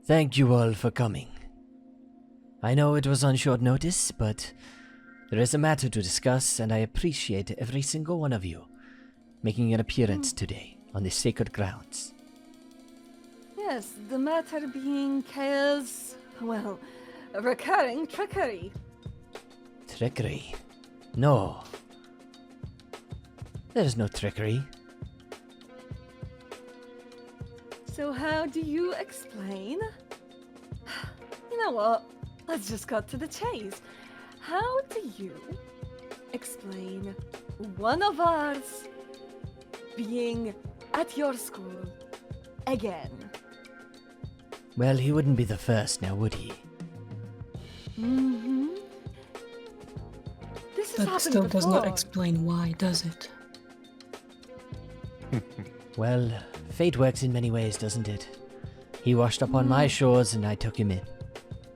Thank you all for coming. I know it was on short notice, but there is a matter to discuss, and I appreciate every single one of you making an appearance today on this sacred grounds. Yes, the matter being Kale's, well, recurring trickery. Trickery? No. There's no trickery. So how do you explain? You know what? Let's just cut to the chase. How do you explain one of ours being at your school again? Well, he wouldn't be the first now, would he? Mm-hmm. This has That happened still does not before. explain why, does it? Well, fate works in many ways, doesn't it? He washed up on my shores and I took him in,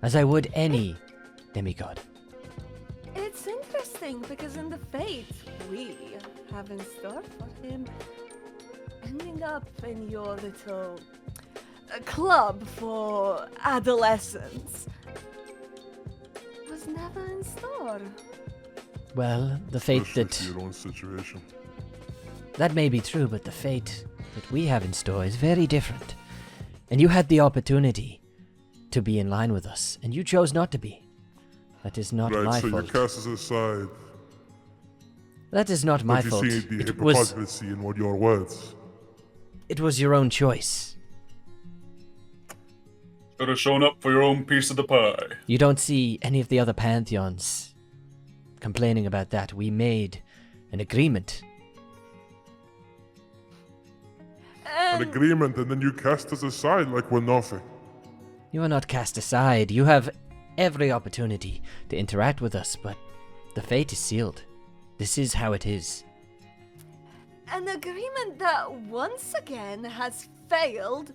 as I would any demigod. It's interesting because in the fate we have in store for him, ending up in your little club for adolescents was never in store. Well, the fate Especially that... your own situation. That may be true, but the fate that we have in store is very different. And you had the opportunity to be in line with us, and you chose not to be. That is not Right, my so fault. you cast us aside. That is not my But you fault. see the It was hypocrisy in what your words. your own choice. Should have shown up for your own piece of the pie. You don't see any of the other pantheons complaining about that. We made an agreement. An agreement, and then you cast us aside like we're nothing. You are not cast aside. You have every opportunity to interact with us, but the fate is sealed. This is how it is. An agreement that once again has failed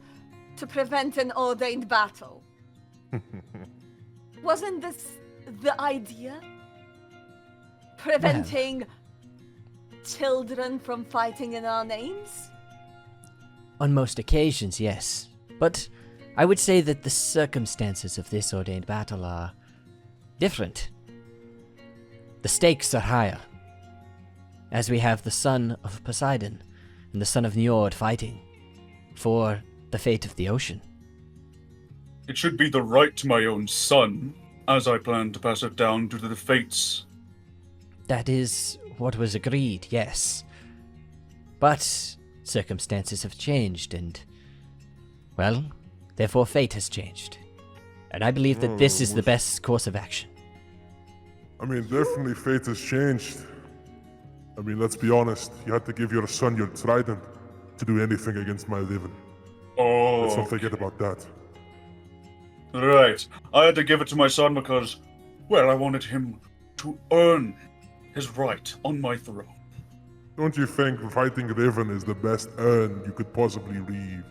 to prevent an ordained battle. Wasn't this the idea? Preventing children from fighting in our names? On most occasions, yes. But I would say that the circumstances of this ordained battle are different. The stakes are higher, as we have the son of Poseidon and the son of Njord fighting for the fate of the ocean. It should be the right to my own son, as I plan to pass it down due to the fates. That is what was agreed, yes. But circumstances have changed and, well, therefore fate has changed. And I believe that this is the best course of action. I mean, definitely fate has changed. I mean, let's be honest. You had to give your son your trident to do anything against my living. Let's Oh, not forget about that. right. I had to give it to my son because, well, I wanted him to earn his right on my throne. Don't you think fighting Raven is the best urn you could possibly read?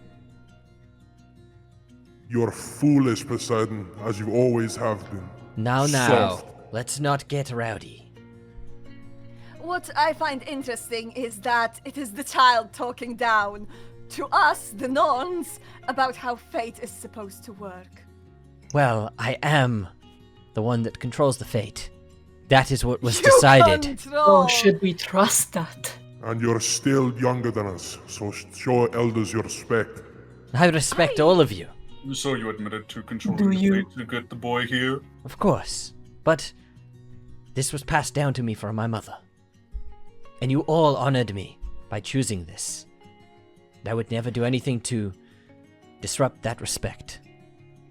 You're foolish, Poseidon, as you always have been. Now, Soft. let's not get rowdy. What I find interesting is that it is the child talking down to us, the Norns, about how fate is supposed to work. Well, I am the one that controls the fate. That is what was You decided. control. Or should we trust that? And you're still younger than us, so show elders your respect. I respect all of you, So you admitted to controlling Do the you? fate to get the boy here? of course. But this was passed down to me from my mother. And you all honored me by choosing this. And I would never do anything to disrupt that respect.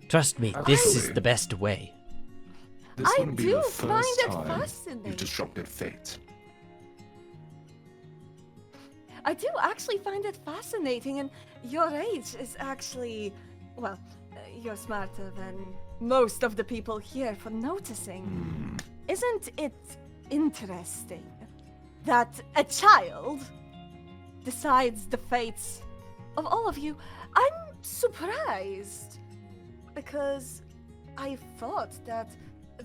Trust me, this is Actually, the best way. This I wouldn't be do the find first it time fascinating. you've disrupted fate. I do actually find it fascinating, and your age is actually, well, you're smarter than most of the people here for noticing. Isn't it interesting that a child decides the fates of all of you? I'm surprised because I thought that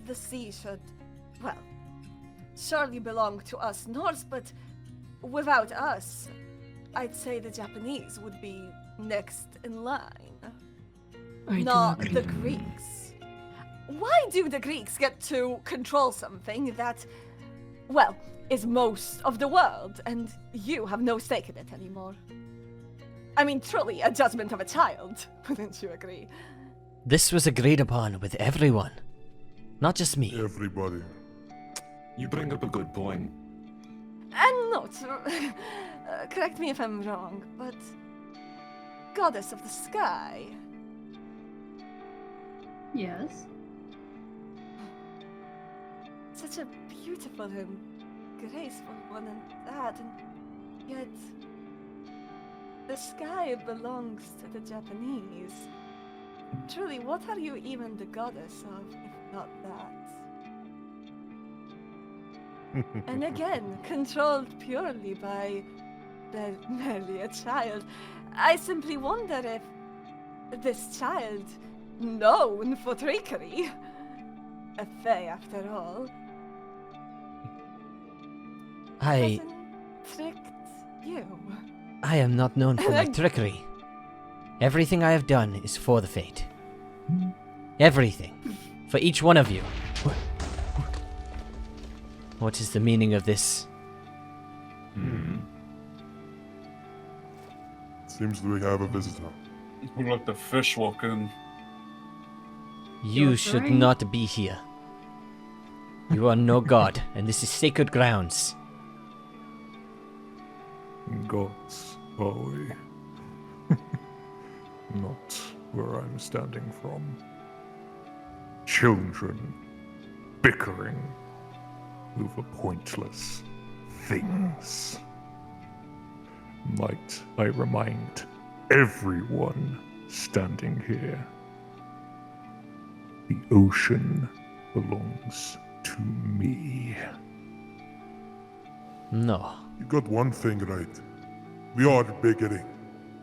the sea should, well, surely belong to us Norse, but without us, I'd say the Japanese would be next in line. I do not agree. the Greeks. Why do the Greeks get to control something that, well, is most of the world, and you have no stake in it anymore? I mean, truly, a judgment of a child, wouldn't you agree? This was agreed upon with everyone, not just me. Everybody. You bring up a good point. And note, correct me if I'm wrong, but goddess of the sky. Yes. Such a beautiful and graceful one and that, and yet the sky belongs to the Japanese. Truly, what are you even the goddess of, if not that? And again, controlled purely by merely a child. I simply wonder if this child, known for trickery, a fae after all, I hasn't tricked you. am not known for my trickery. Everything I have done is for the fate. Everything. For each one of you. What is the meaning of this? Seems we have a visitor. We let the fish walk in. You You're should right. not be here. You are no god, and this is sacred grounds. Gods, are we? Not where I'm standing from. Children bickering over pointless things. Might I remind everyone standing here, the ocean belongs to me. No. You got one thing right. We are bickering.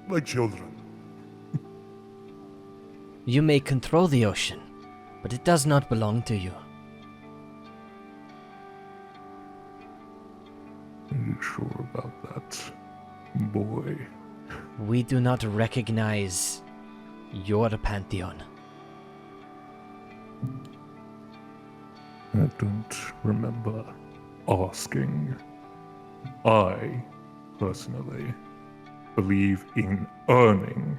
Like children. You may control the ocean, but it does not belong to you. Are you sure about that, boy? We do not recognize your pantheon. I don't remember asking. I, personally, believe in earning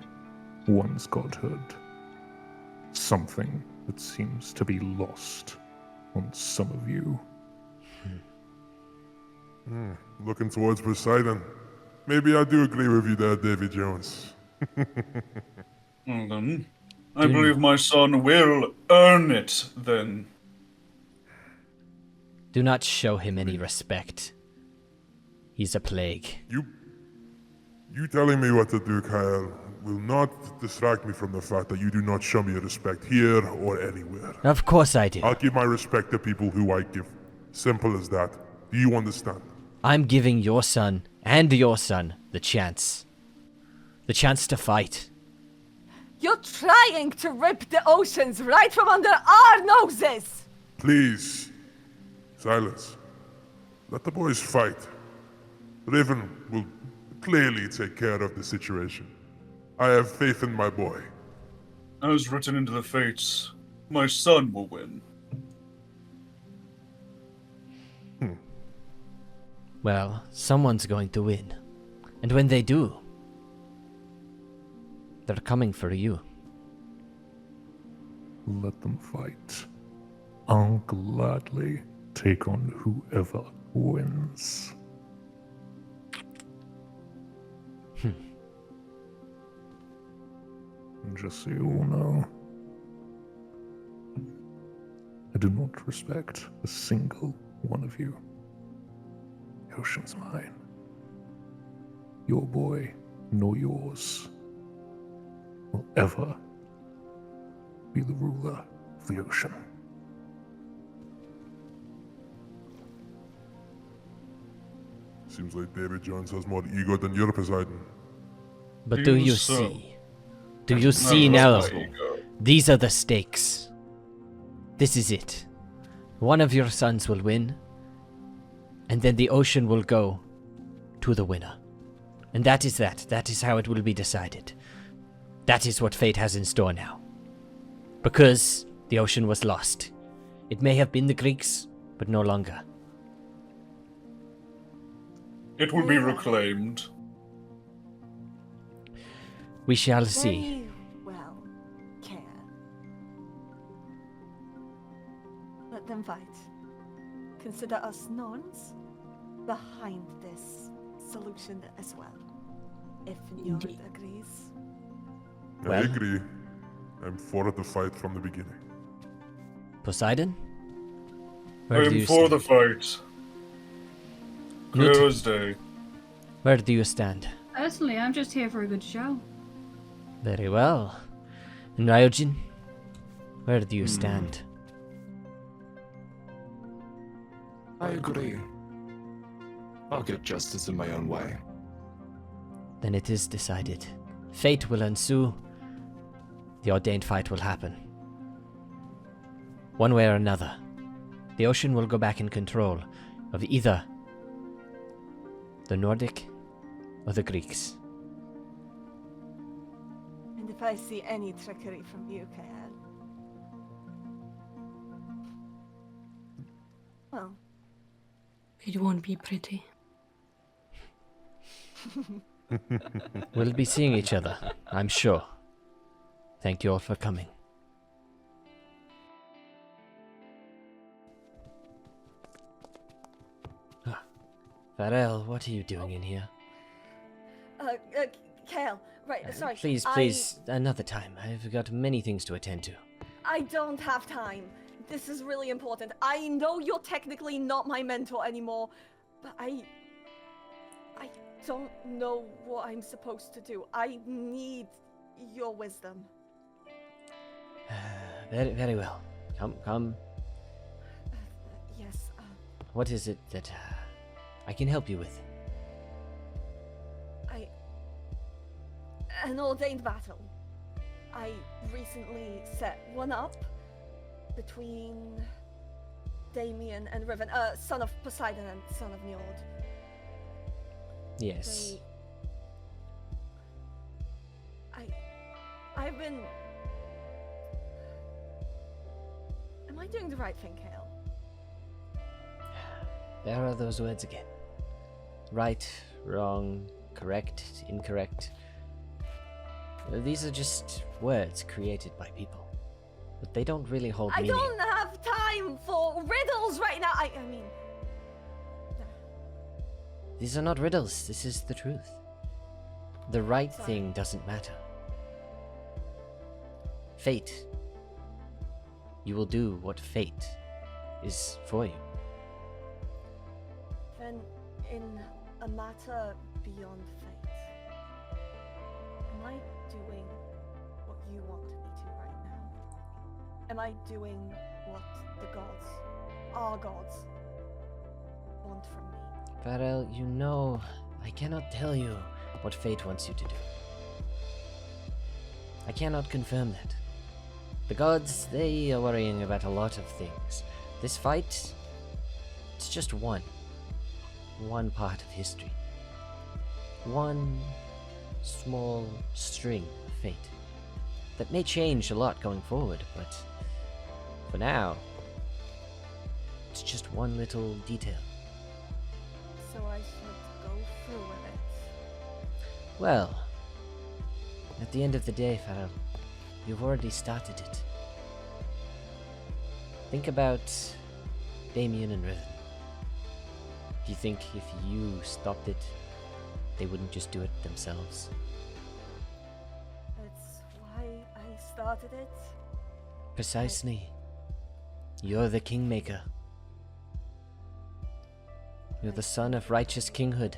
one's godhood. Something that seems to be lost on some of you. Looking towards Poseidon. Maybe I do agree with you there, Davy Jones. Well then, I believe my son will earn it then. Do not show him any respect. He's a plague. You telling me what to do, Kyle, will not distract me from the fact that you do not show me respect here or anywhere. Of course I do. I'll give my respect to people who I give. Simple as that. Do you understand? I'm giving your son and your son the chance. The chance to fight. You're trying to rip the oceans right from under our noses! Please. Silence. Let the boys fight. Raven will clearly take care of the situation. I have faith in my boy. As written into the fates, my son will win. Well, someone's going to win. And when they do, they're coming for you. Let them fight. I'll gladly take on whoever wins. And just so you all know, I do not respect a single one of you. The ocean's mine. Your boy, nor yours, will ever be the ruler of the ocean. Seems like David Jones has more ego than your Poseidon. But do Even you so. see? Do you see No, now? that's my ego. These are the stakes. This is it. One of your sons will win, and then the ocean will go to the winner. And that is that. That is how it will be decided. That is what fate has in store now. Because the ocean was lost. It may have been the Greeks, but no longer. It will be reclaimed. We shall see. Very well, care. Let them fight. Consider us Norns behind this solution as well, if Njord Indeed. agrees. I Well. agree. I'm for the fight from the beginning. Poseidon? I Where do am you for stand? the fight. Knut, Clear as day. where do you stand? Personally, I'm just here for a good show. Very well. And Ryojin? Where do you stand? I agree. I'll get justice in my own way. Then it is decided. Fate will ensue. The ordained fight will happen. One way or another, the ocean will go back in control of either the Nordic or the Greeks. And if I see any trickery from you, Kael, well, It won't be pretty. We'll be seeing each other, I'm sure. Thank you all for coming. Farrell, what are you doing in here? Kael, right, sorry. Please, another time. I've got many things to attend to. I don't have time. This is really important. I know you're technically not my mentor anymore, but I don't know what I'm supposed to do. I need your wisdom. Very well. Come. Yes, What is it that I can help you with? an ordained battle. I recently set one up between Damien and Riven, son of Poseidon and son of Njord. Yes. I've been... Am I doing the right thing, Kael? There are those words again. Right, wrong, correct, incorrect. These are just words created by people. But they don't really hold I meaning. don't have time for riddles right now. I mean... These are not riddles, this is the truth. The right Sorry. thing doesn't matter. Fate. You will do what fate is for you. Then, in a matter beyond fate, am I doing what you want me to right now? Am I doing what the gods, our gods, want from me? Farrell, you know, I cannot tell you what fate wants you to do. I cannot confirm that. The gods, they are worrying about a lot of things. This fight, it's just one part of history. One small string of fate that may change a lot going forward, but for now, it's just one little detail. So I should go through with it. Well, at the end of the day, Farrell, you've already started it. Think about Damien and Riven. Do you think if you stopped it, they wouldn't just do it themselves? That's why I started it. Precisely. You're the kingmaker. You're the son of righteous kinghood.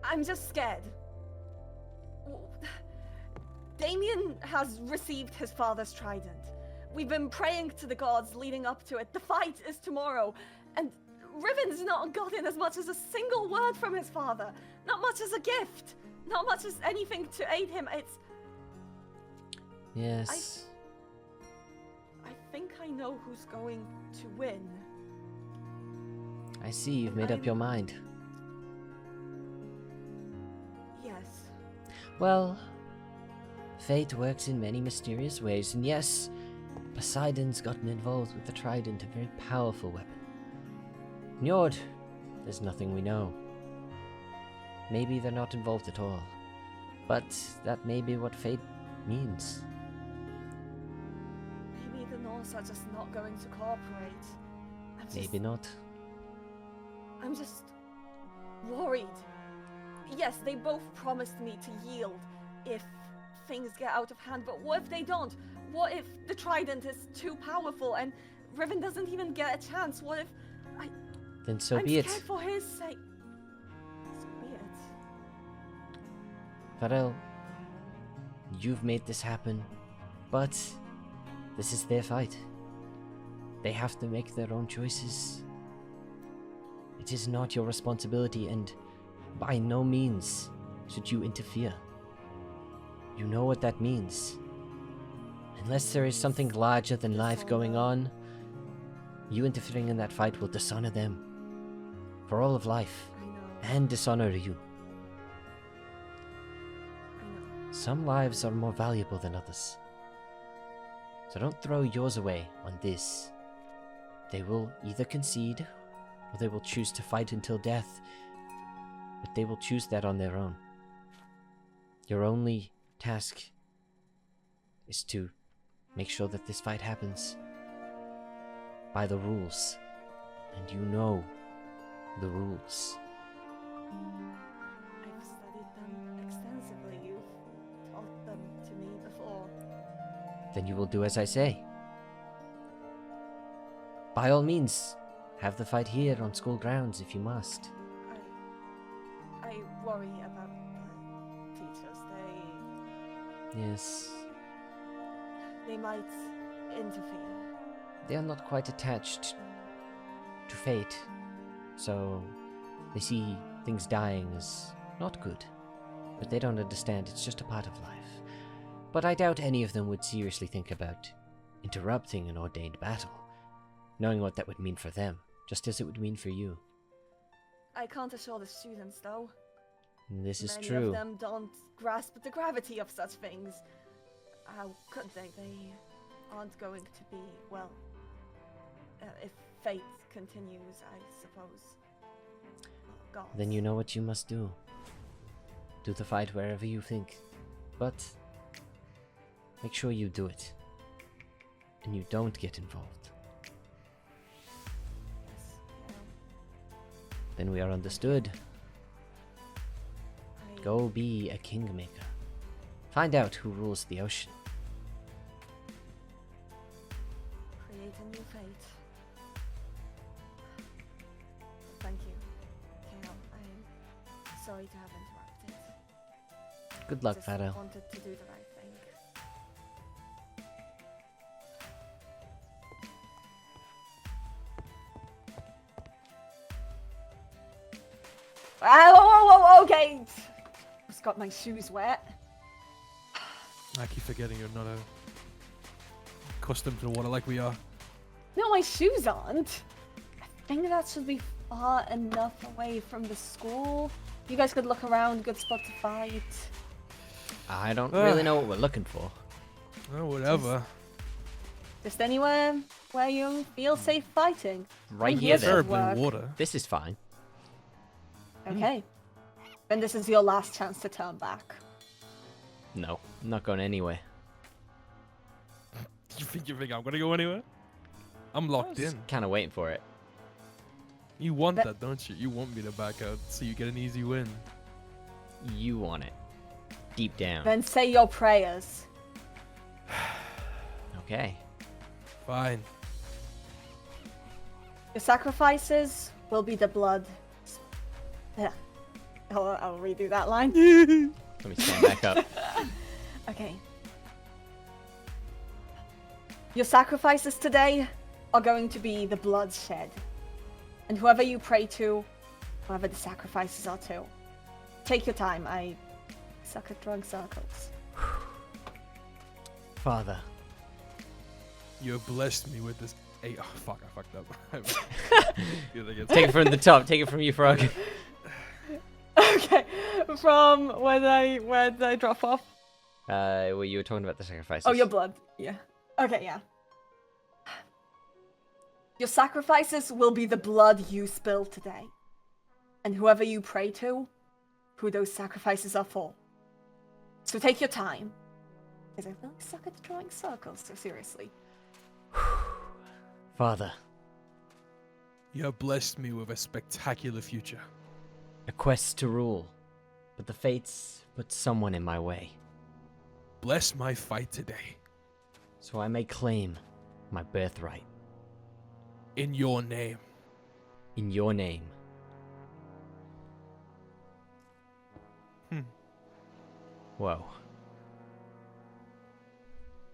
I'm just scared. Damien has received his father's trident. We've been praying to the gods leading up to it. The fight is tomorrow. And Riven's not gotten as much as a single word from his father. Not much as a gift. Not much as anything to aid him. It's... Yes. I think I know who's going to win. I see you've made up your mind. Yes. Well, fate works in many mysterious ways, and yes, Poseidon's gotten involved with the trident, a very powerful weapon. Njord, there's nothing we know. Maybe they're not involved at all, but that may be what fate means. Maybe the Norse are just not going to cooperate. Maybe not. I'm just worried. Yes, they both promised me to yield if things get out of hand, but what if they don't? What if the trident is too powerful and Riven doesn't even get a chance? What if Then so I'm be it. scared for his sake. So be it. Pharrell, you've made this happen, but this is their fight. They have to make their own choices. It is not your responsibility, and by no means should you interfere. You know what that means. Unless there is something larger than life going on, you interfering in that fight will dishonor them for all of life, I know. and dishonor you. I know. Some lives are more valuable than others. So don't throw yours away on this. They will either concede, or they will choose to fight until death, but they will choose that on their own. Your only task is to make sure that this fight happens by the rules, and you know the rules. I've studied them extensively. You've taught them to me before. Then you will do as I say. By all means, have the fight here on school grounds if you must. I worry about the teachers. Yes, They might interfere. they are not quite attached to fate, so they see things dying as not good. But they don't understand it's just a part of life. But I doubt any of them would seriously think about interrupting an ordained battle, knowing what that would mean for them, just as it would mean for you. I can't assure the students, though. This is Many true. of them don't grasp the gravity of such things. How could they? They aren't going to be, well, if fate continues, I suppose. God. Then you know what you must do. Do the fight wherever you think. But make sure you do it. And you don't get involved. Yes, Then we are understood. I Go be a kingmaker. Find out who rules the ocean. create a new fate. Thank you, Kale. I'm sorry to have interrupted. Good luck, Just Pharaoh. wanted to do the right thing. Whoa, okay. Just got my shoes wet. I keep forgetting you're not accustomed to the water like we are. No, my shoes aren't. I think that should be far enough away from the school. You guys could look around, good spot to fight. I don't really know what we're looking for. Oh, whatever. Just anywhere where you feel safe fighting. Right I'm here, for then. work. Preferably water. This is fine. Okay. Then this is your last chance to turn back. No, I'm not going anywhere. You think I'm gonna go anywhere? I'm locked in. Kind of waiting for it. You want But- that, don't you? You want me to back out so you get an easy win. You want it. Deep down. Then say your prayers. Okay. Fine. Your sacrifices will be the blood. Yeah. I'll redo that line. Let me stand back up. Okay. Your sacrifices today are going to be the bloodshed. And whoever you pray to, whoever the sacrifices are to. Take your time. I suck at drug circles. Father. You have blessed me with this. Hey, oh, fuck, I fucked up. Take it from the top. Take it from you, Frog. Okay. From where did I drop off? Well, you were talking about the sacrifices. Oh, your blood. Yeah. Okay, yeah. Your sacrifices will be the blood you spill today. And whoever you pray to, who those sacrifices are for. So take your time. Because I really suck at drawing circles, so seriously. Father, You have blessed me with a spectacular future. a quest to rule, but the fates put someone in my way, Bless my fight today. so I may claim my birthright In your name. in your name. Whoa.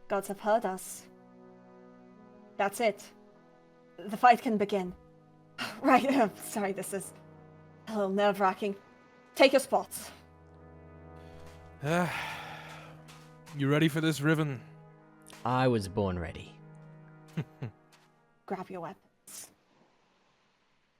Gods have heard us. That's it. The fight can begin. Right, sorry, this is a little nerve-wracking. Take your spots. You ready for this, Riven? I was born ready. Grab your weapon.